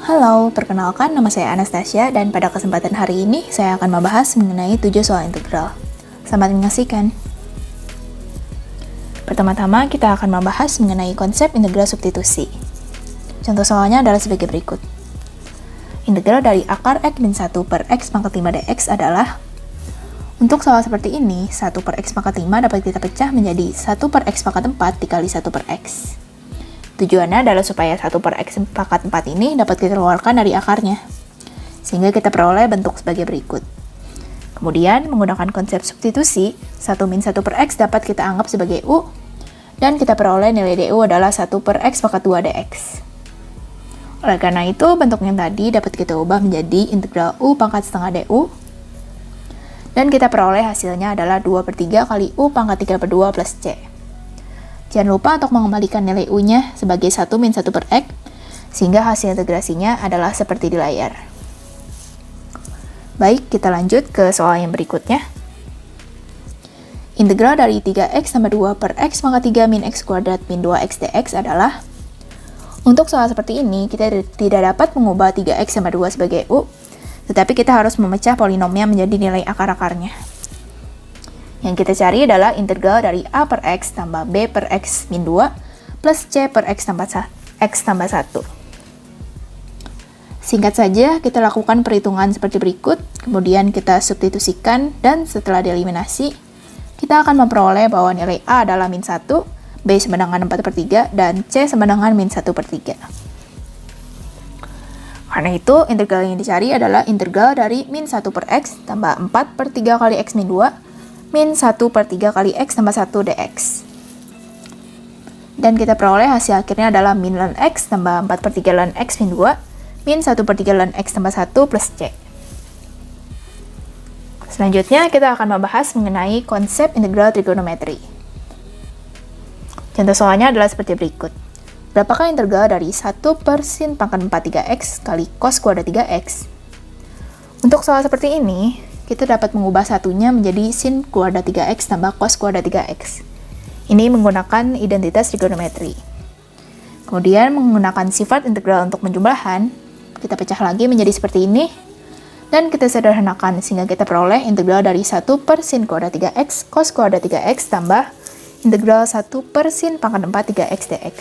Halo, perkenalkan nama saya Anastasia dan pada kesempatan hari ini saya akan membahas mengenai 7 soal integral. Selamat menyaksikan. Pertama-tama kita akan membahas mengenai konsep integral substitusi. Contoh soalnya adalah sebagai berikut. Integral dari akar x min 1 per x pangkat 5 dx adalah, untuk soal seperti ini, 1 per x pangkat 5 dapat kita pecah menjadi 1 per x pangkat 4 dikali 1 per x. Tujuannya adalah supaya 1 per x pangkat 4 ini dapat kita keluarkan dari akarnya, sehingga kita peroleh bentuk sebagai berikut. Kemudian, menggunakan konsep substitusi, 1 min 1 per x dapat kita anggap sebagai u, dan kita peroleh nilai du adalah 1 per x pangkat 2 dx. Oleh karena itu, bentuk yang tadi dapat kita ubah menjadi integral u pangkat setengah du, dan kita peroleh hasilnya adalah 2 per 3 kali u pangkat 3 per 2 plus c. Jangan lupa untuk mengembalikan nilai u-nya sebagai 1 min 1 per x, sehingga hasil integrasinya adalah seperti di layar. Baik, kita lanjut ke soal yang berikutnya. Integral dari 3x tambah 2 per x pangkat 3 min x kuadrat min 2x dx adalah, untuk soal seperti ini, kita tidak dapat mengubah 3x tambah 2 sebagai u, tetapi kita harus memecah polinomnya menjadi nilai akar-akarnya. Yang kita cari adalah integral dari a per x tambah b per x min 2 plus c per x tambah 1. Singkat saja, kita lakukan perhitungan seperti berikut, kemudian kita substitusikan, dan setelah dieliminasi, kita akan memperoleh bahwa nilai a adalah min 1, b sama dengan 4 per 3, dan c sama dengan min 1 per 3. Karena itu, integral yang dicari adalah integral dari min 1 per x tambah 4 per 3 kali x min 2 min 1 per 3 kali x tambah 1 dx. Dan kita peroleh hasil akhirnya adalah min ln x tambah 4 per 3 ln x min 2 min 1 per 3 ln x tambah 1 plus c. Selanjutnya, kita akan membahas mengenai konsep integral trigonometri. Contoh soalnya adalah seperti berikut. Berapakah integral dari 1 per sin pangkat 4 3x kali cos kuadrat 3x? Untuk soal seperti ini, kita dapat mengubah satunya menjadi sin kuadrat 3x tambah cos kuadrat 3x. Ini menggunakan identitas trigonometri. Kemudian, menggunakan sifat integral untuk penjumlahan, kita pecah lagi menjadi seperti ini, dan kita sederhanakan sehingga kita peroleh integral dari 1 per sin kuadrat 3x cos kuadrat 3x tambah integral 1 per sin pangkat 4 3x dx.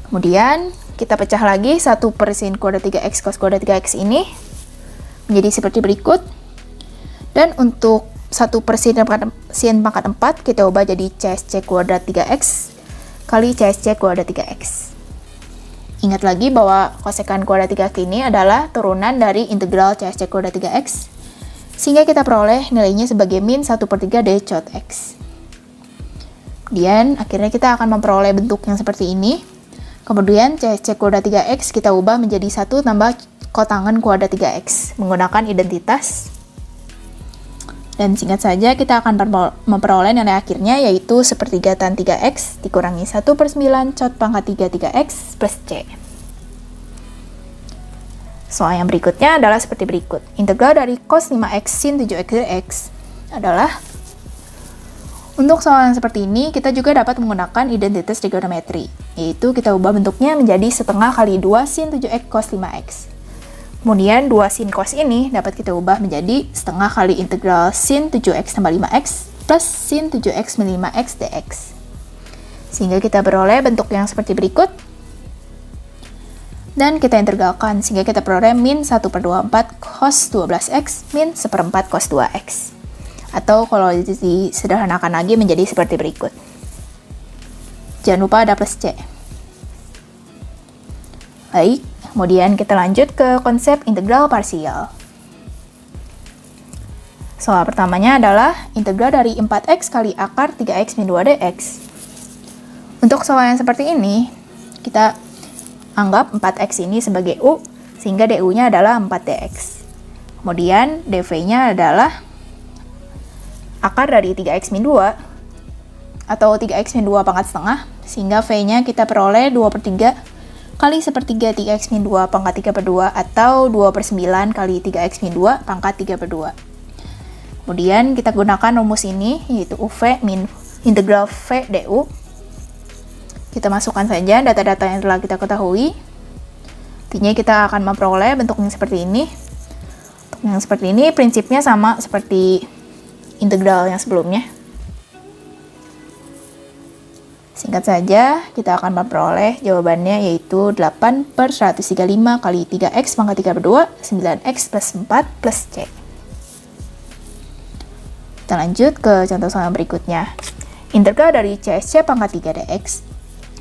Kemudian, kita pecah lagi 1 per sin kuadrat 3x cos kuadrat 3x ini menjadi seperti berikut. Dan untuk 1 per sin pangkat 4 kita ubah jadi CSC kuadrat 3x kali CSC kuadrat 3x. Ingat lagi bahwa kosekan kuadrat 3x ini adalah turunan dari integral CSC kuadrat 3x, sehingga kita peroleh nilainya sebagai min 1 per 3 d cot x. Kemudian akhirnya kita akan memperoleh bentuk yang seperti ini. Kemudian CSC kuadrat 3x kita ubah menjadi 1 tambah kotangan kuadrat 3x menggunakan identitas. Dan singkat saja, kita akan memperoleh nilai akhirnya yaitu sepertiga tan 3x dikurangi 1 per 9 cot pangkat 3 3x plus c. Soal yang berikutnya adalah seperti berikut. Integral dari cos 5x sin 7x dx adalah, untuk soal yang seperti ini, kita juga dapat menggunakan identitas trigonometri, yaitu kita ubah bentuknya menjadi setengah kali 2 sin 7x cos 5x. Kemudian 2 sin cos ini dapat kita ubah menjadi setengah kali integral sin 7x tambah 5x plus sin 7x min 5x dx. Sehingga kita beroleh bentuk yang seperti berikut. Dan kita integralkan sehingga kita peroleh min 1 per 24 cos 12x min 1 per 4 cos 2x. Atau kalau disederhanakan lagi menjadi seperti berikut. Jangan lupa ada plus c. Baik, kemudian kita lanjut ke konsep integral parsial. Soal pertamanya adalah integral dari 4x kali akar 3x min 2 dx. Untuk soal yang seperti ini, kita anggap 4x ini sebagai u, sehingga du-nya adalah 4dx. Kemudian dv-nya adalah akar dari 3x min 2, atau 3x min 2 pangkat setengah, sehingga v-nya kita peroleh 2 per 3 kali sepertiga 3x min 2 pangkat 3 per 2, atau 2 per 9 kali 3x min 2 pangkat 3 per 2. Kemudian kita gunakan rumus ini, yaitu UV min integral V du. Kita masukkan saja data-data yang telah kita ketahui. Intinya kita akan memperoleh bentuk yang seperti ini. Untuk yang seperti ini prinsipnya sama seperti integral yang sebelumnya. Singkat saja, kita akan memperoleh jawabannya yaitu 8/135 kali 3x pangkat 3 per 2, 9x plus 4 plus c. Kita lanjut ke contoh soal berikutnya. Integral dari CSC pangkat 3 dx.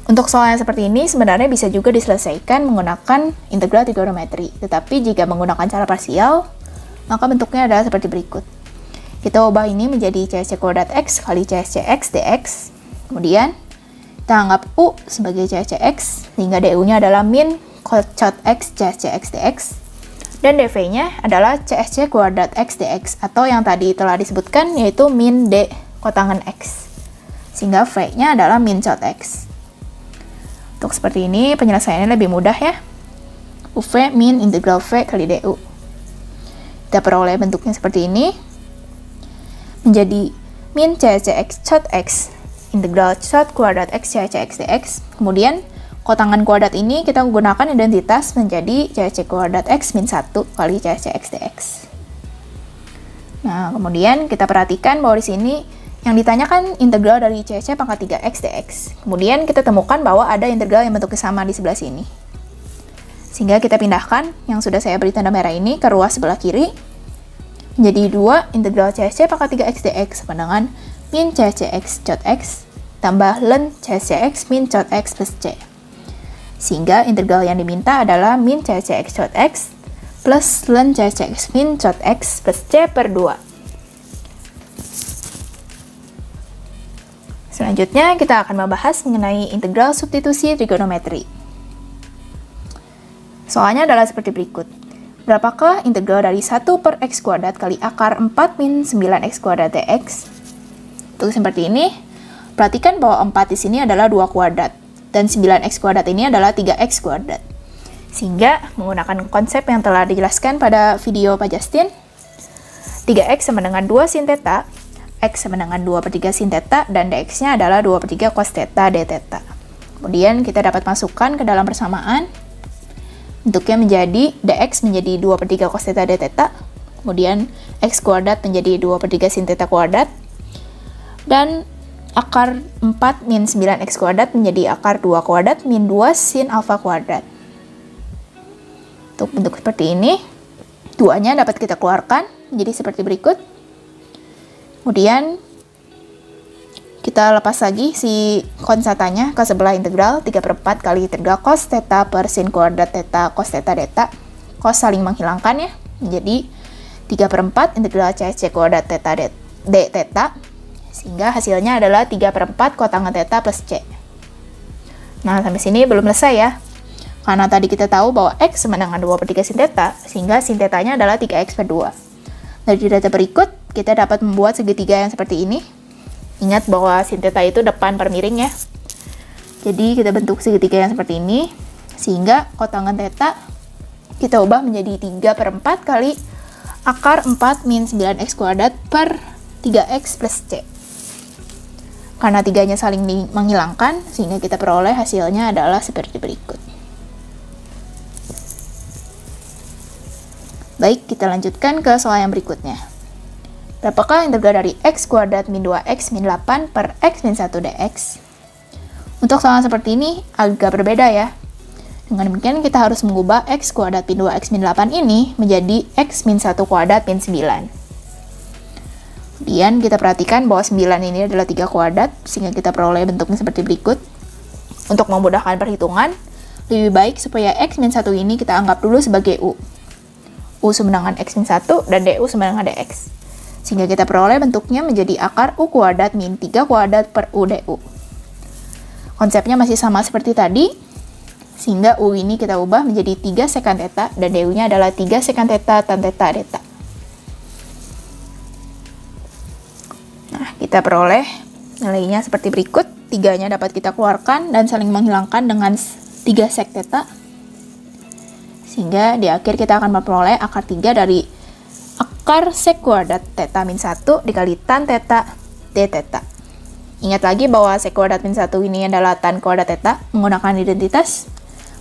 Untuk soal yang seperti ini sebenarnya bisa juga diselesaikan menggunakan integral trigonometri. Tetapi jika menggunakan cara parsial, maka bentuknya adalah seperti berikut. Kita ubah ini menjadi CSC kuadrat x kali CSC x dx. Kemudian, kita anggap U sebagai CSC x, sehingga du-nya adalah min cot x CSC x dx. Dan dv-nya adalah CSC kuadrat x dx, atau yang tadi telah disebutkan yaitu min d kotangan x. Sehingga v-nya adalah min cot x. Untuk seperti ini, penyelesaiannya lebih mudah ya. UV min integral V kali du. Kita peroleh bentuknya seperti ini. Menjadi min CSC x cot x, integral cot kuadrat x CSC x dx. Kemudian, kotangan kuadrat ini kita gunakan identitas menjadi CSC kuadrat x min 1 kali CSC x dx. Nah, kemudian kita perhatikan bahwa di sini yang ditanyakan integral dari CSC pangkat 3x dx. Kemudian kita temukan bahwa ada integral yang bentuknya sama di sebelah sini. Sehingga kita pindahkan yang sudah saya beri tanda merah ini ke ruas sebelah kiri. Menjadi 2 integral CSC pangkat 3x dx sama dengan min CSC x cot x tambah len CSC x min cot x plus c. Sehingga integral yang diminta adalah min CSC x cot x plus len CSC x min cot x plus c per 2. Selanjutnya, kita akan membahas mengenai integral substitusi trigonometri. Soalnya adalah seperti berikut. Berapakah integral dari 1 per x kuadrat kali akar 4 min 9x kuadrat dx? Untuk seperti ini, perhatikan bahwa 4 di sini adalah 2 kuadrat, dan 9x kuadrat ini adalah 3x kuadrat. Sehingga, menggunakan konsep yang telah dijelaskan pada video Pak Justin, 3x sama dengan 2 sin theta, x sama dengan 2 per 3 sin theta, dan dx-nya adalah 2 per 3 cos theta d theta. Kemudian kita dapat masukkan ke dalam persamaan. Bentuknya menjadi dx menjadi 2 per 3 cos theta d theta. Kemudian x kuadrat menjadi 2 per 3 sin theta kuadrat. Dan akar 4 min 9x kuadrat menjadi akar 2 kuadrat min 2 sin alfa kuadrat. Untuk bentuk seperti ini, duanya dapat kita keluarkan menjadi seperti berikut. Kemudian kita lepas lagi si konsatanya ke sebelah integral 3/4 kali integral cos theta per sin kuadrat theta cos theta theta. Cos saling menghilangkan ya, menjadi 3/4 integral CSC kuadrat theta d theta. Sehingga hasilnya adalah 3/4 kotangan theta plus c. Nah, sampai sini belum selesai ya. Karena tadi kita tahu bahwa x sama dengan 2 per 3 sin theta, sehingga sin theta-nya adalah 3x per 2. Dari data berikut, kita dapat membuat segitiga yang seperti ini. Ingat bahwa sin theta itu depan per miring ya. Jadi kita bentuk segitiga yang seperti ini, sehingga kotangan theta kita ubah menjadi 3/4 kali akar 4 min 9x kuadrat per 3x plus c. Karena tiganya saling menghilangkan, sehingga kita peroleh hasilnya adalah seperti berikut. Baik, kita lanjutkan ke soal yang berikutnya. Berapakah integral dari x kuadrat min 2x min 8 per x min 1 dx? Untuk soal seperti ini agak berbeda ya. Dengan demikian kita harus mengubah x kuadrat min 2x min 8 ini menjadi x min 1 kuadrat min 9. Kemudian kita perhatikan bahwa 9 ini adalah 3 kuadrat, sehingga kita peroleh bentuknya seperti berikut. Untuk memudahkan perhitungan, lebih baik supaya x min 1 ini kita anggap dulu sebagai u. U sama dengan x min 1 dan du sama dengan dx. Sehingga kita peroleh bentuknya menjadi akar u kuadrat min 3 kuadrat per u du. Konsepnya masih sama seperti tadi, sehingga u ini kita ubah menjadi 3 sekant theta dan du-nya adalah 3 sekant theta tan theta theta. Nah, kita peroleh nilainya seperti berikut. 3-nya dapat kita keluarkan dan saling menghilangkan dengan 3 sek theta. Sehingga di akhir kita akan memperoleh akar 3 dari akar sek kuadrat theta min 1 dikali tan theta d theta. Ingat lagi bahwa sek kuadrat min 1 ini adalah tan kuadrat theta menggunakan identitas.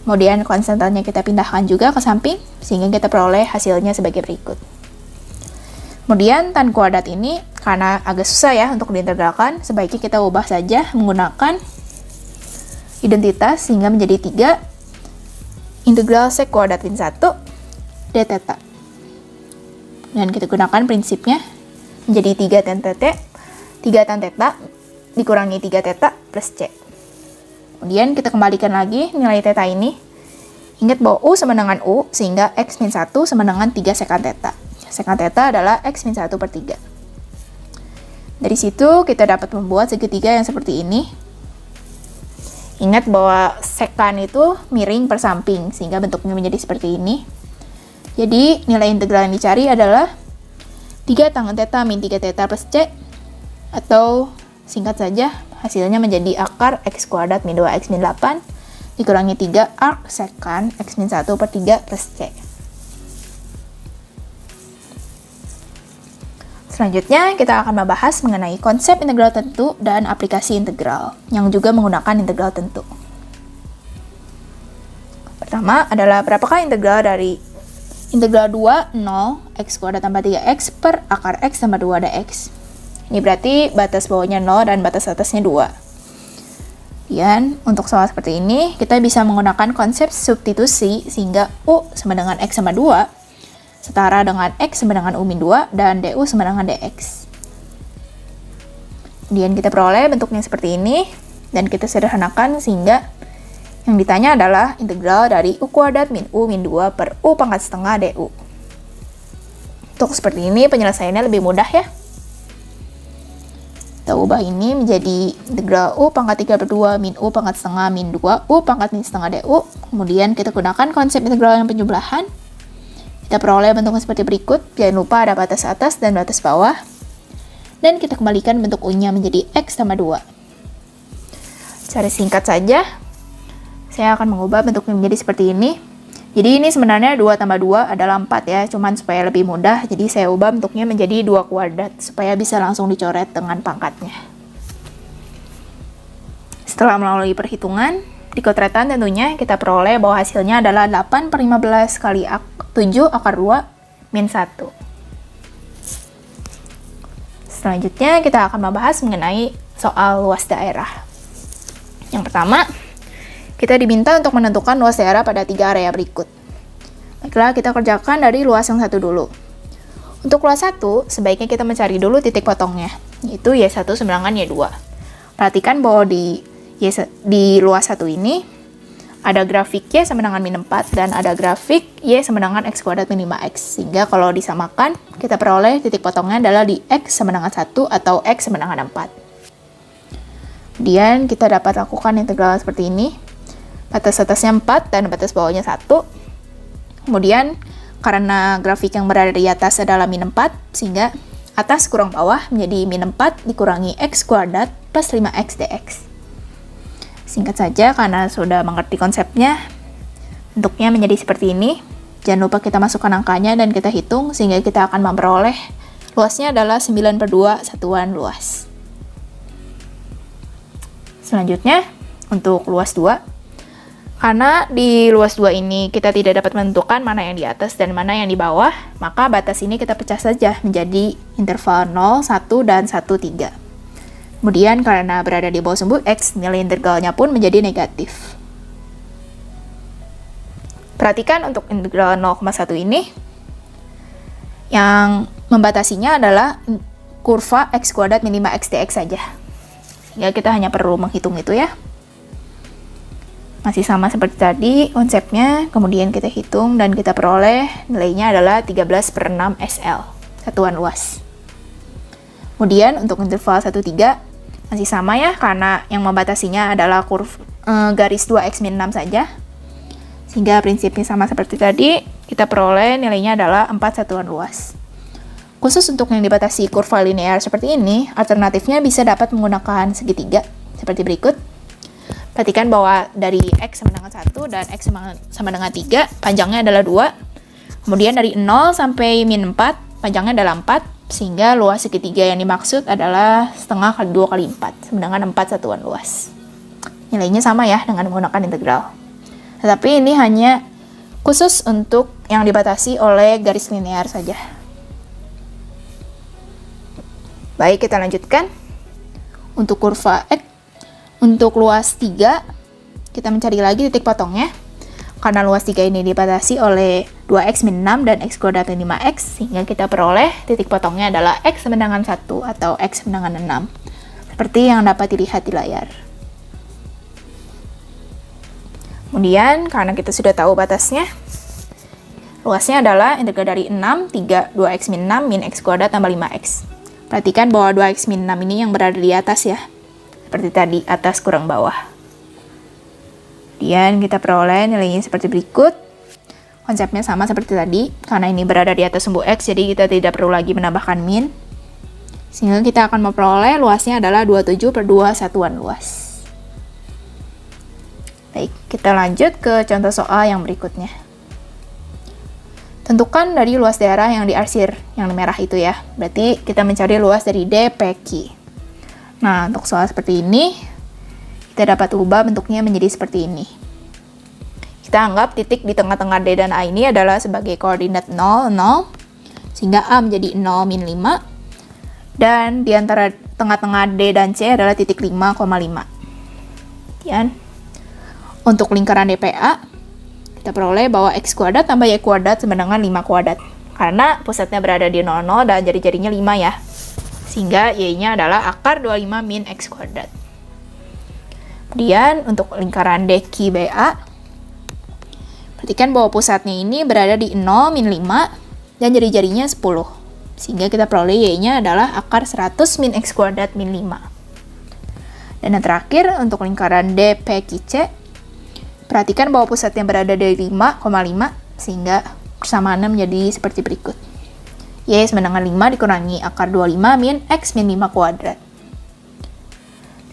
Kemudian konstantannya kita pindahkan juga ke samping, sehingga kita peroleh hasilnya sebagai berikut. Kemudian tan kuadrat ini, karena agak susah ya untuk diintegralkan, sebaiknya kita ubah saja menggunakan identitas, sehingga menjadi 3 integral sek kuadrat min 1 d theta. Dan kita gunakan prinsipnya menjadi 3 tan theta dikurangi 3 theta plus c. Kemudian kita kembalikan lagi nilai theta ini. Ingat bahwa U sama dengan U, sehingga X min 1 sama dengan 3 sekan theta. Sekan theta adalah X min 1 per 3. Dari situ kita dapat membuat segitiga yang seperti ini. Ingat bahwa sekan itu miring per samping, sehingga bentuknya menjadi seperti ini. Jadi nilai integral yang dicari adalah 3 tangen theta min 3 theta plus c, atau singkat saja hasilnya menjadi akar X kuadrat min 2X min 8 dikurangi 3 arc sekan X min 1 per 3 plus c. Selanjutnya, kita akan membahas mengenai konsep integral tentu dan aplikasi integral, yang juga menggunakan integral tentu. Pertama adalah berapakah integral dari integral 2, 0, x kuadrat tambah 3x per akar x tambah 2 dx. Ini berarti batas bawahnya 0 dan batas atasnya 2. Dan untuk soal seperti ini, kita bisa menggunakan konsep substitusi, sehingga u sama dengan x sama 2, setara dengan X sama dengan U min 2, dan DU sama dengan DX. Kemudian kita peroleh bentuknya seperti ini, dan kita sederhanakan sehingga yang ditanya adalah integral dari U kuadrat min U min 2 per U pangkat setengah DU. Untuk seperti ini penyelesaiannya lebih mudah ya. Kita ubah ini menjadi integral U pangkat 3 per 2 min U pangkat setengah min 2 U pangkat min setengah DU. Kemudian kita gunakan konsep integral yang penjumlahan. Kita peroleh bentuknya seperti berikut. Jangan lupa ada batas atas dan batas bawah. Dan kita kembalikan bentuk U-nya menjadi X tambah 2. Cara singkat saja, saya akan mengubah bentuknya menjadi seperti ini. Jadi ini sebenarnya 2 tambah 2 adalah 4 ya, cuman supaya lebih mudah, jadi saya ubah bentuknya menjadi 2 kuadrat, supaya bisa langsung dicoret dengan pangkatnya. Setelah melalui perhitungan, di kotretan tentunya kita peroleh bahwa hasilnya adalah 8 per 15 kali 7 akar 2 min 1. Selanjutnya kita akan membahas mengenai soal luas daerah. Yang pertama, kita diminta untuk menentukan luas daerah pada 3 area berikut. Baiklah, kita kerjakan dari luas yang satu dulu. Untuk luas 1, sebaiknya kita mencari dulu titik potongnya, yaitu Y1 sama dengan Y2. Perhatikan bahwa di luas 1 ini, ada grafik Y sama dengan min 4 dan ada grafik Y sama dengan X kuadrat min 5X. Sehingga kalau disamakan, kita peroleh titik potongnya adalah di X sama dengan 1 atau X sama dengan 4. Kemudian kita dapat lakukan integral seperti ini. Batas atasnya 4 dan batas bawahnya 1. Kemudian karena grafik yang berada di atas adalah min 4, sehingga atas kurang bawah menjadi min 4 dikurangi X kuadrat plus 5X dx. Singkat saja, karena sudah mengerti konsepnya, bentuknya menjadi seperti ini. Jangan lupa kita masukkan angkanya dan kita hitung, sehingga kita akan memperoleh luasnya adalah 9 per 2 satuan luas. Selanjutnya, untuk luas 2. Karena di luas 2 ini kita tidak dapat menentukan mana yang di atas dan mana yang di bawah, maka batas ini kita pecah saja menjadi interval 0, 1, dan 1, 3. Kemudian karena berada di bawah sumbu X, nilai integralnya pun menjadi negatif. Perhatikan untuk integral 0,1 ini, yang membatasinya adalah kurva X kuadrat min 5X dx saja. Sehingga kita hanya perlu menghitung itu ya. Masih sama seperti tadi konsepnya, kemudian kita hitung dan kita peroleh nilainya adalah 13 per 6 SL, satuan luas. Kemudian untuk interval 1, 3, masih sama ya, karena yang membatasinya adalah garis 2x min 6 saja. Sehingga prinsipnya sama seperti tadi, kita peroleh nilainya adalah 4 satuan luas. Khusus untuk yang dibatasi kurva linear seperti ini, alternatifnya bisa dapat menggunakan segitiga seperti berikut. Perhatikan bahwa dari X sama dengan 1 dan X sama dengan 3, panjangnya adalah 2. Kemudian dari 0 sampai min 4, panjangnya adalah 4. Sehingga luas segitiga yang dimaksud adalah setengah kali 2 kali 4, sama dengan 4 satuan luas. Nilainya sama ya dengan menggunakan integral. Tetapi ini hanya khusus untuk yang dibatasi oleh garis linear saja. Baik, kita lanjutkan. Untuk kurva X, untuk luas 3, kita mencari lagi titik potongnya. Karena luas 3 ini dibatasi oleh 2x min 6 dan x kuadrat min 5x, sehingga kita peroleh titik potongnya adalah x sama dengan 1 atau x sama dengan 6. Seperti yang dapat dilihat di layar. Kemudian, karena kita sudah tahu batasnya, luasnya adalah integral dari 6, 3, 2x min 6 min x kuadrat tambah 5x. Perhatikan bahwa 2x min 6 ini yang berada di atas ya. Seperti tadi, atas kurang bawah. Kemudian kita peroleh nilainya seperti berikut. Konsepnya sama seperti tadi, karena ini berada di atas sumbu X, jadi kita tidak perlu lagi menambahkan min. Sehingga kita akan memperoleh luasnya adalah 27/2 satuan luas. Baik, kita lanjut ke contoh soal yang berikutnya. Tentukan dari luas daerah yang diarsir, yang merah itu ya. Berarti kita mencari luas dari D, P, Q. Nah, untuk soal seperti ini, kita dapat ubah bentuknya menjadi seperti ini. Kita anggap titik di tengah-tengah D dan A ini adalah sebagai koordinat 0, 0, sehingga A menjadi 0, min 5, dan di antara tengah-tengah D dan C adalah titik 5,5. Kemudian, untuk lingkaran DPA, kita peroleh bahwa x kuadrat tambah y kuadrat sama dengan 5 kuadrat. Karena pusatnya berada di 0, 0 dan jari-jarinya 5 ya. Sehingga y-nya adalah akar 25 min x kuadrat. Kemudian untuk lingkaran DQBA, perhatikan bahwa pusatnya ini berada di 0, min 5, dan jari-jarinya 10. Sehingga kita peroleh y-nya adalah akar 100 min x kuadrat min 5. Dan yang terakhir, untuk lingkaran DPQC, perhatikan bahwa pusatnya berada di 5,5, sehingga persamaannya menjadi seperti berikut. Y sama dengan 5 dikurangi akar 25 min x min 5 kuadrat.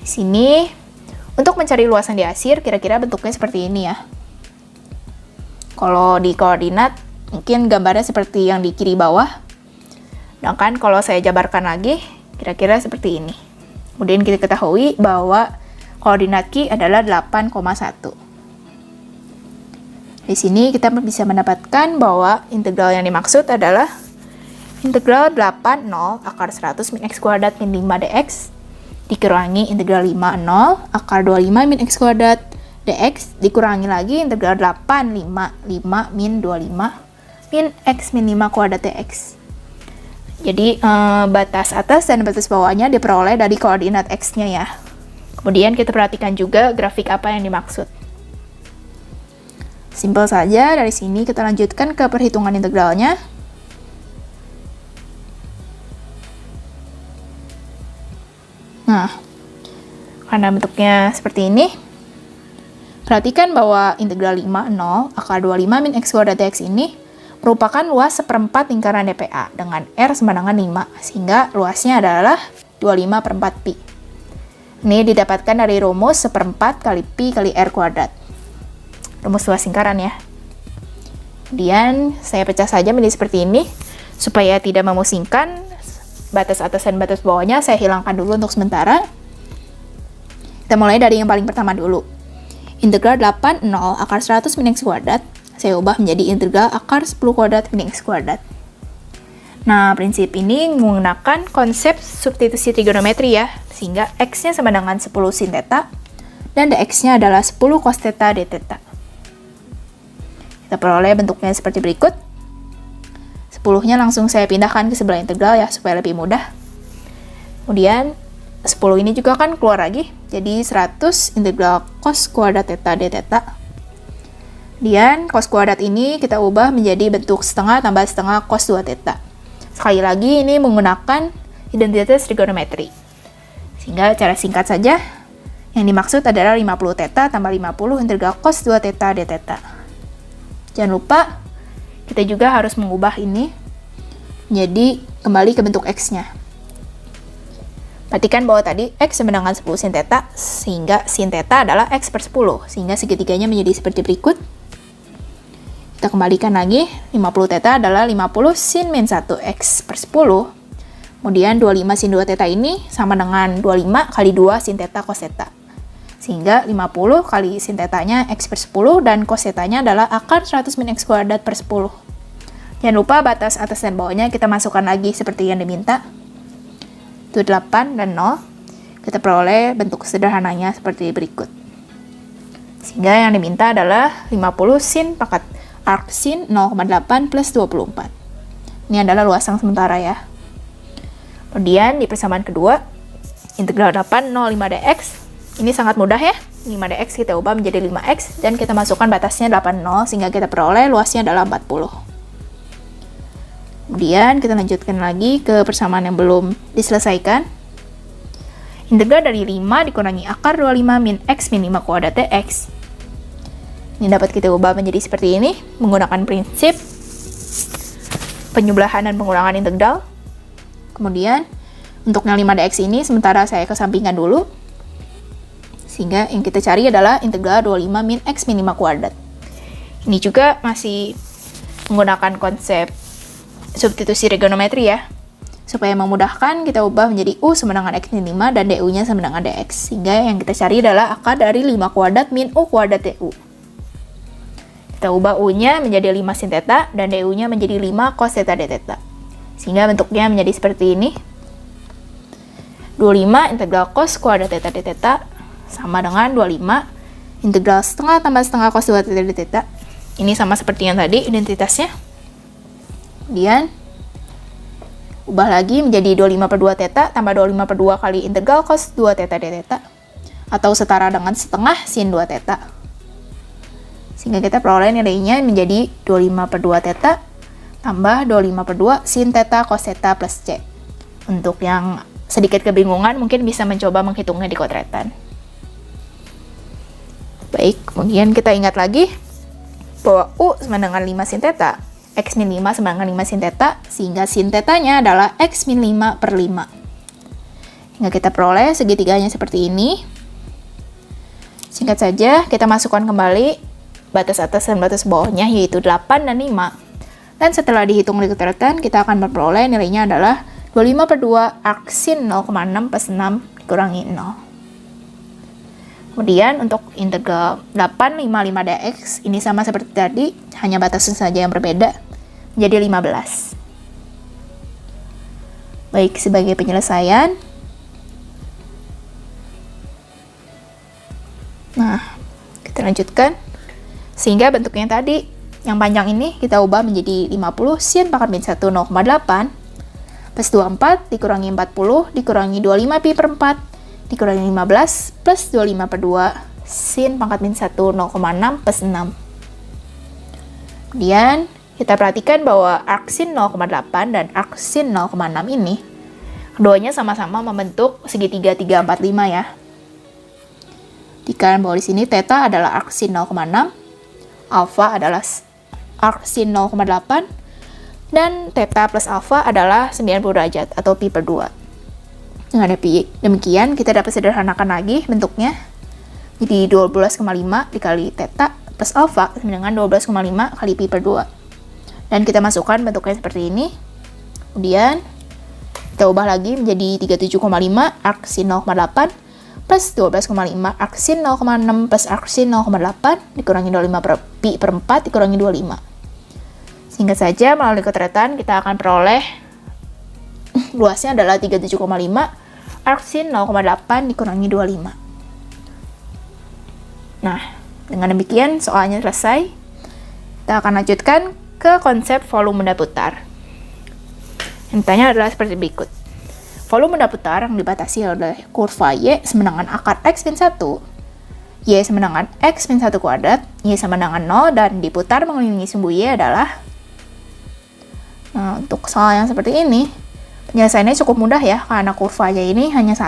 Di sini, untuk mencari luasan diarsir, kira-kira bentuknya seperti ini ya. Kalau di koordinat, mungkin gambarnya seperti yang di kiri bawah. Sedangkan kalau saya jabarkan lagi, kira-kira seperti ini. Kemudian kita ketahui bahwa koordinat Q adalah 8,1. Di sini kita bisa mendapatkan bahwa integral yang dimaksud adalah integral 80 akar 100 min x kuadrat min 5 dx dikurangi integral 5 0 akar 25 min x kuadrat dx dikurangi lagi integral 8 5 5 min 25 min x min 5 kuadrat dx. Jadi batas atas dan batas bawahnya diperoleh dari koordinat x-nya ya. Kemudian kita perhatikan juga grafik apa yang dimaksud. Simpel saja, dari sini kita lanjutkan ke perhitungan integralnya. Nah, karena bentuknya seperti ini, perhatikan bahwa integral 5, 0, akar 25 min x kuadrat dx ini merupakan luas seperempat lingkaran DPA dengan R sama dengan 5, sehingga luasnya adalah 25/4 pi. Ini didapatkan dari rumus seperempat kali pi kali R kuadrat. Rumus luas lingkaran ya. Kemudian saya pecah saja menjadi seperti ini, supaya tidak memusingkan. Batas atas dan batas bawahnya saya hilangkan dulu untuk sementara. Kita mulai dari yang paling pertama dulu. Integral 8, 0, akar 100 min x kuadrat, saya ubah menjadi integral akar 10 kuadrat min x kuadrat. Nah, prinsip ini menggunakan konsep substitusi trigonometri ya, sehingga x-nya sama dengan 10 sin theta, dan dx-nya adalah 10 cos theta d theta. Kita peroleh bentuknya seperti berikut. 10-nya langsung saya pindahkan ke sebelah integral ya, supaya lebih mudah. Kemudian, 10 ini juga akan keluar lagi, jadi 100 integral cos kuadrat theta d theta. Kemudian, cos kuadrat ini kita ubah menjadi bentuk setengah tambah setengah cos 2 theta. Sekali lagi, ini menggunakan identitas trigonometri. Sehingga cara singkat saja, yang dimaksud adalah 50 theta tambah 50 integral cos 2 theta d theta. Jangan lupa, kita juga harus mengubah ini menjadi kembali ke bentuk x-nya. Perhatikan bahwa tadi x sama dengan 10 sin theta, sehingga sin theta adalah x per 10, sehingga segitiganya menjadi seperti berikut. Kita kembalikan lagi, 50 theta adalah 50 sin min 1 x per 10. Kemudian 25 sin 2 theta ini sama dengan 25 kali 2 sin theta cos theta. Sehingga 50 kali sin tetanya X per 10 dan cos tetanya adalah akar 100 min X kuadrat per 10. Jangan lupa batas atas dan bawahnya kita masukkan lagi seperti yang diminta. Itu 8 dan 0. Kita peroleh bentuk sederhananya seperti berikut. Sehingga yang diminta adalah 50 sin pangkat arc sin 0,8 plus 24. Ini adalah luasan sementara ya. Kemudian di persamaan kedua, integral 8 0 5 dx. Ini sangat mudah ya. 5 dx kita ubah menjadi 5x dan kita masukkan batasnya 80 sehingga kita peroleh luasnya adalah 40. Kemudian kita lanjutkan lagi ke persamaan yang belum diselesaikan. Integral dari 5 dikurangi akar 25 min x min 5 kuadrat dx. Ini dapat kita ubah menjadi seperti ini menggunakan prinsip penyebelahan dan pengurangan integral. Kemudian untuk yang 5 dx ini sementara saya kesampingkan dulu. Sehingga yang kita cari adalah integral 25 min x min 5 kuadrat. Ini juga masih menggunakan konsep substitusi trigonometri ya. Supaya memudahkan, kita ubah menjadi U sama dengan X min 5 dan DU-nya sama dengan DX. Sehingga yang kita cari adalah akar dari 5 kuadrat min U kuadrat DU. Kita ubah U-nya menjadi 5 sin theta dan DU-nya menjadi 5 cos theta d theta. Sehingga bentuknya menjadi seperti ini. 25 integral cos kuadrat theta d theta sama dengan 25 integral setengah tambah setengah cos 2 theta d theta. Ini sama seperti yang tadi identitasnya. Kemudian ubah lagi menjadi 25 per 2 theta tambah 25 per 2 kali integral cos 2 theta d theta atau setara dengan setengah sin 2 theta. Sehingga kita peroleh nilainya menjadi 25 per 2 theta tambah 25 per 2 sin theta cos theta plus C. Untuk yang sedikit kebingungan mungkin bisa mencoba menghitungnya di kodretan. Baik, kemudian kita ingat lagi bahwa U sama dengan 5 sin theta, X min 5 sama dengan 5 sin theta, sehingga sin tetanya adalah X min 5 per 5. Hingga kita peroleh segitiganya seperti ini. Singkat saja, kita masukkan kembali batas atas dan batas bawahnya, yaitu 8 dan 5. Dan setelah dihitung di keterangan, kita akan memperoleh nilainya adalah 25 per 2 arc sin 0,6 plus 6 dikurangi 0. Kemudian untuk integral 8, 5, 5 dx, ini sama seperti tadi, hanya batasnya saja yang berbeda, menjadi 15. Baik, sebagai penyelesaian. Nah, kita lanjutkan. Sehingga bentuknya tadi, yang panjang ini kita ubah menjadi 50 sin pangkat min 1 0,8 plus 24 dikurangi 40 dikurangi 25 pi per 4 dikurangi 15 plus 25 per 2 sin pangkat min 1 0,6 plus 6. Kemudian kita perhatikan bahwa arc sin 0,8 dan arc sin 0,6 ini keduanya sama-sama membentuk segitiga 345 ya. Dikarenakan bahwa di sini theta adalah arc sin 0,6, alpha adalah arc sin 0,8 dan theta plus alpha adalah 90 derajat atau pi per 2. Dengan demikian, kita dapat sederhanakan lagi bentuknya. Jadi 12,5 dikali theta plus alpha sama dengan 12,5 kali pi per 2. Dan kita masukkan bentuknya seperti ini. Kemudian, kita ubah lagi menjadi 37,5 arc sin 0,8 plus 12,5 arc sin 0,6 plus arc sin 0,8 dikurangi 25 per pi per 4 dikurangi 25. Sehingga saja melalui keterangan kita akan peroleh luasnya adalah 37,5 arc sin 0,8 dikurangi 25. Nah, dengan demikian soalnya selesai. Kita akan lanjutkan ke konsep volume benda putar. Yang ditanya adalah seperti berikut. Volume benda putar yang dibatasi oleh kurva Y sama dengan akar X min 1, Y sama dengan X min 1 kuadrat, Y sama dengan 0, dan diputar mengelilingi sumbu Y adalah. Nah, untuk soal yang seperti ini, penyelesaiannya cukup mudah ya, karena kurvanya ini hanya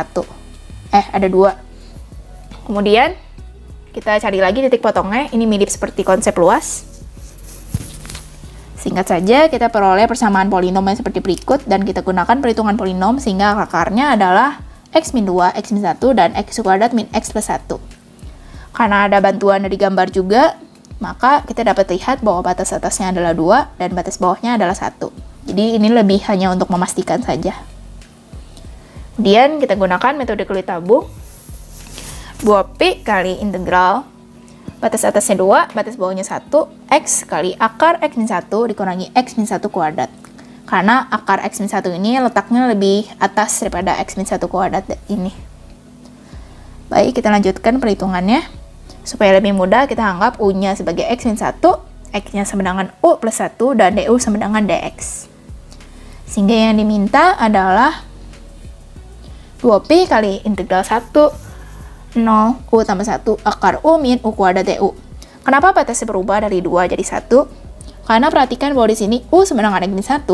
ada 2. Kemudian, kita cari lagi titik potongnya, ini mirip seperti konsep luas. Singkat saja, kita peroleh persamaan polinom yang seperti berikut, dan kita gunakan perhitungan polinom sehingga akarnya adalah X min 2, X min 1, dan X kuadrat min X plus 1. Karena ada bantuan dari gambar juga, maka kita dapat lihat bahwa batas atasnya adalah 2, dan batas bawahnya adalah 1. Jadi ini lebih hanya untuk memastikan saja. Kemudian kita gunakan metode kulit tabung. 2pi kali integral batas atasnya 2, batas bawahnya 1, x kali akar x min 1 dikurangi x min 1 kuadrat. Karena akar x min 1 ini letaknya lebih atas daripada x min 1 kuadrat ini. Baik, kita lanjutkan perhitungannya. Supaya lebih mudah, kita anggap u-nya sebagai x min 1, x-nya sama dengan u plus 1, dan du sama dengan dx. Sehingga yang diminta adalah 2pi kali integral 1 0 u tambah 1 akar u min u kuadrat du. Kenapa batasnya berubah dari 2 jadi 1? Karena perhatikan bahwa di sini u sama dengan x min 1,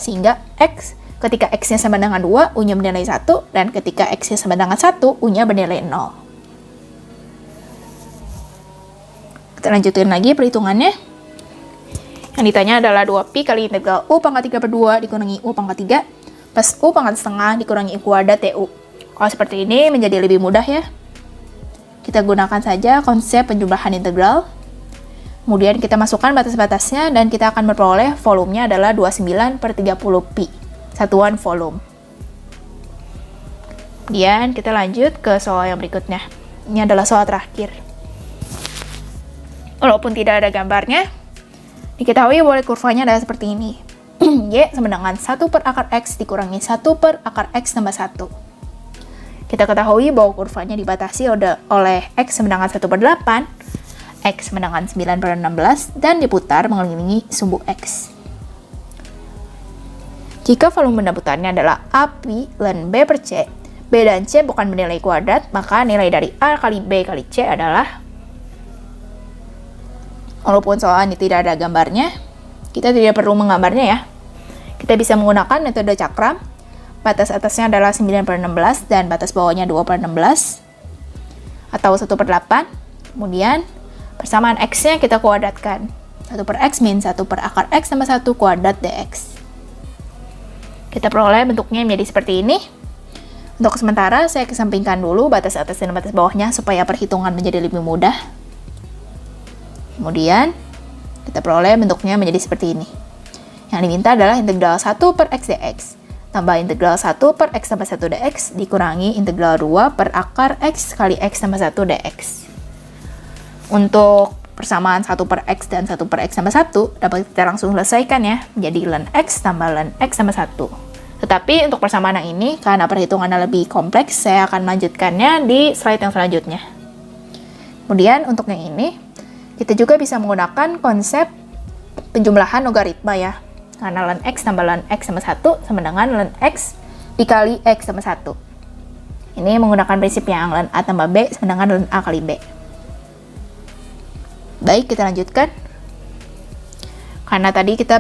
sehingga x ketika x-nya sama dengan 2, u-nya bernilai 1, dan ketika x-nya sama dengan 1, u-nya bernilai 0. Kita lanjutkan lagi perhitungannya. Yang ditanya adalah 2pi kali integral u pangkat 3/2 dikurangi u pangkat 3 plus u pangkat setengah dikurangi u kuadrat du. Kalau seperti ini menjadi lebih mudah ya. Kita gunakan saja konsep penjumlahan integral. Kemudian kita masukkan batas-batasnya dan kita akan memperoleh volumenya adalah 29/30pi, satuan volume. Kemudian kita lanjut ke soal yang berikutnya. Ini adalah soal terakhir. Walaupun tidak ada gambarnya, diketahui bahwa kurvanya adalah seperti ini. Y sama dengan 1 per akar X dikurangi 1 per akar X tambah 1. Kita ketahui bahwa kurvanya dibatasi oleh X sama dengan 1/8, X sama dengan 9/16, dan diputar mengelilingi sumbu X. Jika volume benda putarnya adalah A pi ln B per C, B dan C bukan bernilai kuadrat, maka nilai dari A kali B kali C adalah, walaupun soal ini tidak ada gambarnya, kita tidak perlu menggambarnya ya. Kita bisa menggunakan metode cakram. Batas atasnya adalah 9/16 dan batas bawahnya 2/16 atau 1/8. Kemudian persamaan X-nya kita kuadratkan. 1 per X min 1 per akar X tambah 1 kuadrat dx. Kita peroleh bentuknya menjadi seperti ini. Untuk sementara saya kesampingkan dulu batas atas dan batas bawahnya supaya perhitungan menjadi lebih mudah. Kemudian kita peroleh bentuknya menjadi seperti ini. Yang diminta adalah integral 1 per X dx tambah integral 1 per X tambah 1 dx dikurangi integral 2 per akar X kali X tambah 1 dx. Untuk persamaan 1 per X dan 1 per X tambah 1 dapat kita langsung selesaikan ya, menjadi ln X tambah ln X tambah 1. Tetapi untuk persamaan yang ini, karena perhitungannya lebih kompleks, saya akan melanjutkannya di slide yang selanjutnya. Kemudian untuk yang ini, kita juga bisa menggunakan konsep penjumlahan logaritma ya. Karena ln X tambah ln X tambah 1 sama dengan ln X dikali X tambah 1. Ini menggunakan prinsip yang ln A tambah B sama dengan ln A kali B. Baik, kita lanjutkan. Karena tadi kita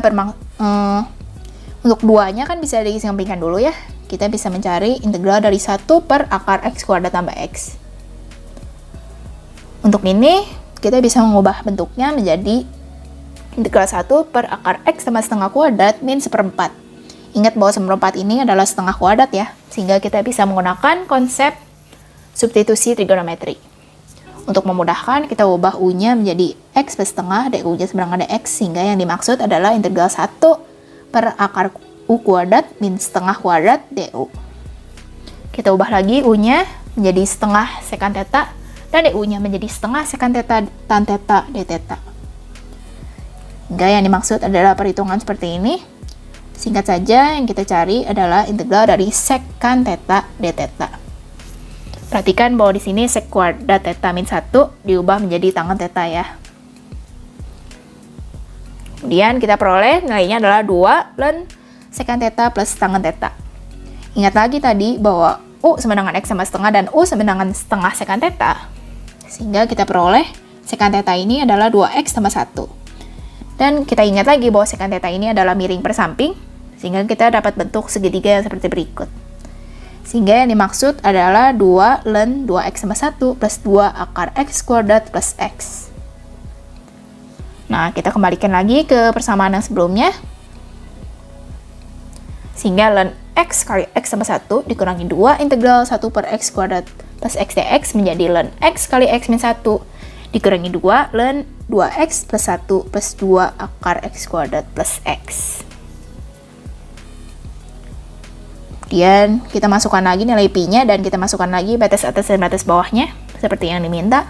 untuk duanya kan bisa disampingkan dulu ya. Kita bisa mencari integral dari 1 per akar X kuadrat tambah X. Untuk ini, kita bisa mengubah bentuknya menjadi integral 1 per akar X tambah setengah kuadrat min 1/4. Ingat bahwa 1/4 ini adalah setengah kuadrat ya, sehingga kita bisa menggunakan konsep substitusi trigonometri. Untuk memudahkan, kita ubah U-nya menjadi X per setengah, du-nya sama dengan dx, sehingga yang dimaksud adalah integral 1 per akar U kuadrat min setengah kuadrat du. Kita ubah lagi U-nya menjadi setengah sekan theta, dan du-nya menjadi setengah sekan theta tan theta d theta. Hingga yang dimaksud adalah perhitungan seperti ini. Singkat saja, yang kita cari adalah integral dari sekan theta d theta. Perhatikan bahwa di sini sek kuadrat theta min 1 diubah menjadi tangen theta ya. Kemudian kita peroleh nilainya adalah 2 ln sekan theta plus tangen theta. Ingat lagi tadi bahwa U sama dengan X sama setengah dan U sama dengan setengah sekan theta. Sehingga kita peroleh sekan theta ini adalah 2X tambah 1. Dan kita ingat lagi bahwa sekan theta ini adalah miring per samping, sehingga kita dapat bentuk segitiga yang seperti berikut. Sehingga yang dimaksud adalah 2 ln 2x tambah 1 plus 2 akar x kuadrat plus x. Nah, kita kembalikan lagi ke persamaan yang sebelumnya. Sehingga ln x kali x tambah 1 dikurangi 2 integral 1 per x kuadrat plus x dx menjadi ln x kali x min 1 dikurangi 2 ln 2x plus 1 plus 2 akar x kuadrat plus x. Kemudian kita masukkan lagi nilai pi-nya dan kita masukkan lagi batas atas dan batas bawahnya. seperti yang diminta,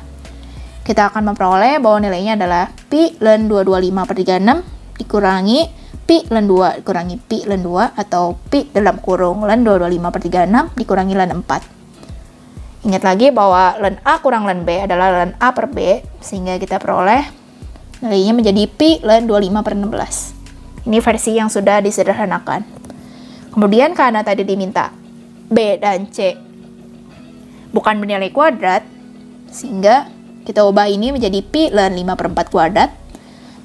kita akan memperoleh bahwa nilainya adalah pi ln 225 per 36 dikurangi pi ln 2 dikurangi pi ln 2 atau pi dalam kurung ln 225 per 36 dikurangi ln 4. Ingat lagi bahwa ln A kurang ln B adalah ln A per B, sehingga kita peroleh nilainya menjadi pi ln 25 per 16. Ini versi yang sudah disederhanakan. Kemudian karena tadi diminta B dan C bukan bernilai kuadrat, sehingga kita ubah ini menjadi pi ln 5 per 4 kuadrat.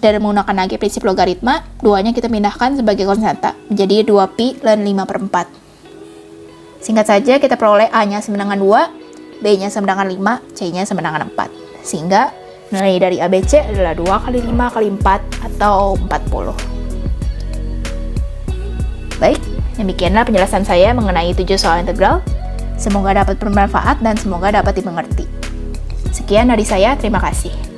Dan menggunakan lagi prinsip logaritma, duanya kita pindahkan sebagai konstanta, menjadi 2 pi ln 5 per 4. Singkat saja, kita peroleh A-nya sama dengan 2, B-nya sama dengan 5, C-nya sama dengan 4. Sehingga nilai dari ABC adalah 2 kali 5 kali 4 atau 40. Baik, demikianlah penjelasan saya mengenai 7 soal integral. Semoga dapat bermanfaat dan semoga dapat dimengerti. Sekian dari saya, terima kasih.